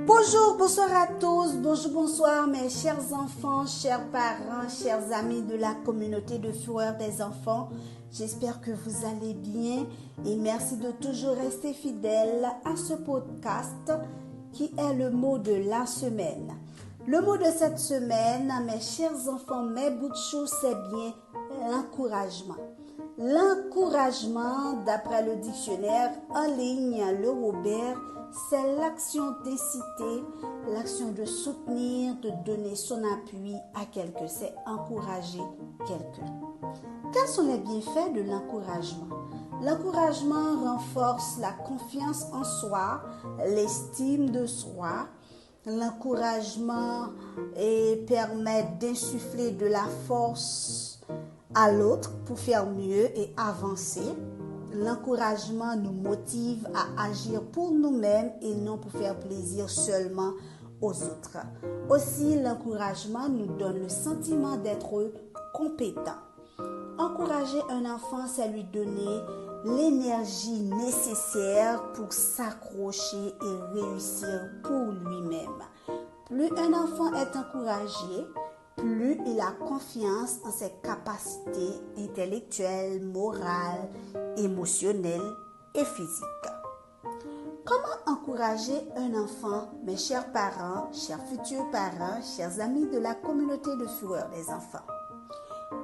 Bonjour, bonsoir à tous, bonsoir mes chers enfants, chers parents, chers amis de la communauté de Fureur des enfants. J'espère que vous allez bien et merci de toujours rester fidèles à ce podcast qui est le mot de la semaine. Le mot de cette semaine, mes chers enfants, mes bouts de chou, c'est bien l'encouragement. L'encouragement, d'après le dictionnaire en ligne, le Robert, c'est l'action d'inciter, l'action de soutenir, de donner son appui à quelqu'un. C'est encourager quelqu'un. Quels sont les bienfaits de l'encouragement? L'encouragement renforce la confiance en soi, l'estime de soi. L'encouragement permet d'insuffler de la force à l'autre pour faire mieux et avancer. L'encouragement nous motive à agir pour nous-mêmes et non pour faire plaisir seulement aux autres. Aussi, l'encouragement nous donne le sentiment d'être compétent. Encourager un enfant, c'est lui donner l'énergie nécessaire pour s'accrocher et réussir pour lui-même. Plus un enfant est encouragé, plus il a confiance en ses capacités intellectuelles, morales, émotionnelles et physiques. Comment encourager un enfant, mes chers parents, chers futurs parents, chers amis de la communauté de Fureur des enfants?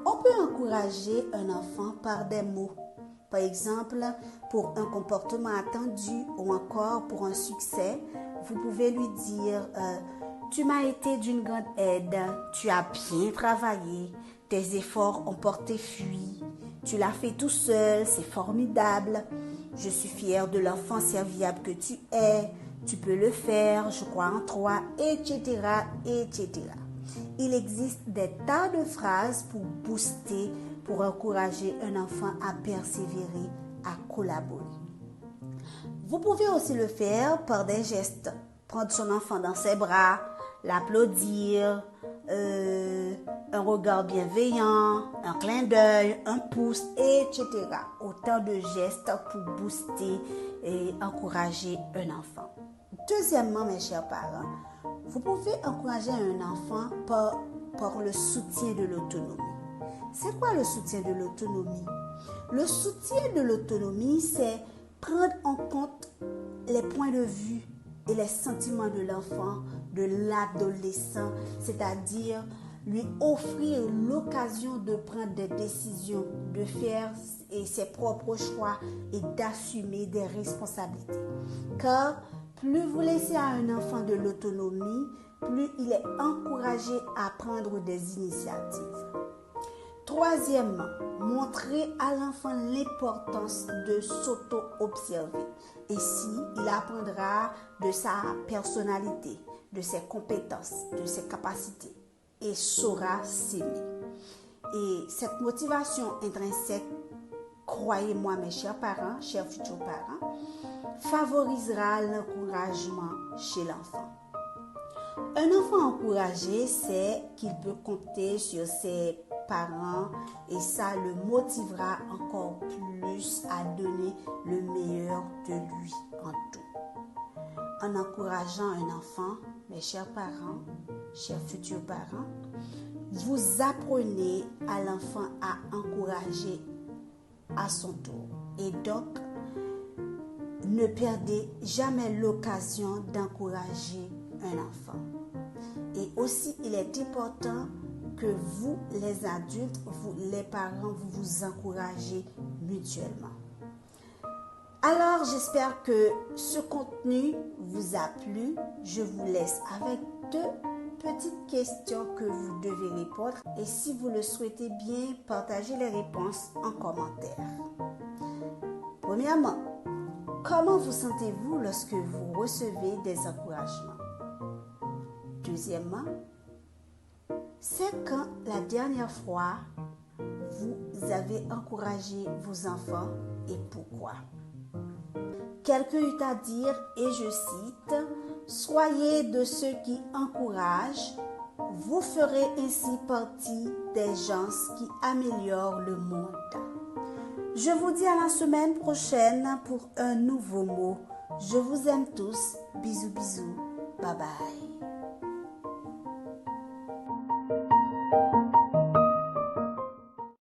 On peut encourager un enfant par des mots. Par exemple, pour un comportement attendu ou encore pour un succès, vous pouvez lui dire « Tu m'as été d'une grande aide, tu as bien travaillé, tes efforts ont porté fruit, tu l'as fait tout seul, c'est formidable, je suis fière de l'enfant serviable que tu es, tu peux le faire, je crois en toi, etc., etc. » Il existe des tas de phrases pour booster, pour encourager un enfant à persévérer, à collaborer. Vous pouvez aussi le faire par des gestes. Prendre son enfant dans ses bras, l'applaudir, un regard bienveillant, un clin d'œil, un pouce, etc. Autant de gestes pour booster et encourager un enfant. Deuxièmement, mes chers parents, vous pouvez encourager un enfant par le soutien de l'autonomie. C'est quoi le soutien de l'autonomie? Le soutien de l'autonomie, c'est prendre en compte les points de vue et les sentiments de l'enfant, de l'adolescent, c'est-à-dire lui offrir l'occasion de prendre des décisions, de faire ses propres choix et d'assumer des responsabilités. Car plus vous laissez à un enfant de l'autonomie, plus il est encouragé à prendre des initiatives. Troisièmement, montrer à l'enfant l'importance de s'auto-observer. Ainsi, il apprendra de sa personnalité, de ses compétences, de ses capacités et saura s'aimer. Et cette motivation intrinsèque, croyez-moi mes chers parents, chers futurs parents, favorisera l'encouragement chez l'enfant. Un enfant encouragé sait qu'il peut compter sur ses parents et ça le motivera encore plus à donner le meilleur de lui en tout. En encourageant un enfant, mes chers parents, chers futurs parents, vous apprenez à l'enfant à encourager à son tour. Et donc, ne perdez jamais l'occasion d'encourager un enfant. Et aussi, il est important que vous, les adultes, vous, les parents, vous vous encouragez mutuellement. Alors, j'espère que ce contenu vous a plu. Je vous laisse avec 2 petites questions que vous devez répondre. Et si vous le souhaitez bien, partagez les réponses en commentaire. Premièrement, comment vous sentez-vous lorsque vous recevez des encouragements? Deuxièmement, c'est quand la dernière fois vous avez encouragé vos enfants et pourquoi? Quelqu'un eut à dire, et je cite, « Soyez de ceux qui encouragent, vous ferez ainsi partie des gens qui améliorent le monde. » Je vous dis à la semaine prochaine pour un nouveau mot. Je vous aime tous. Bisous, bisous. Bye bye.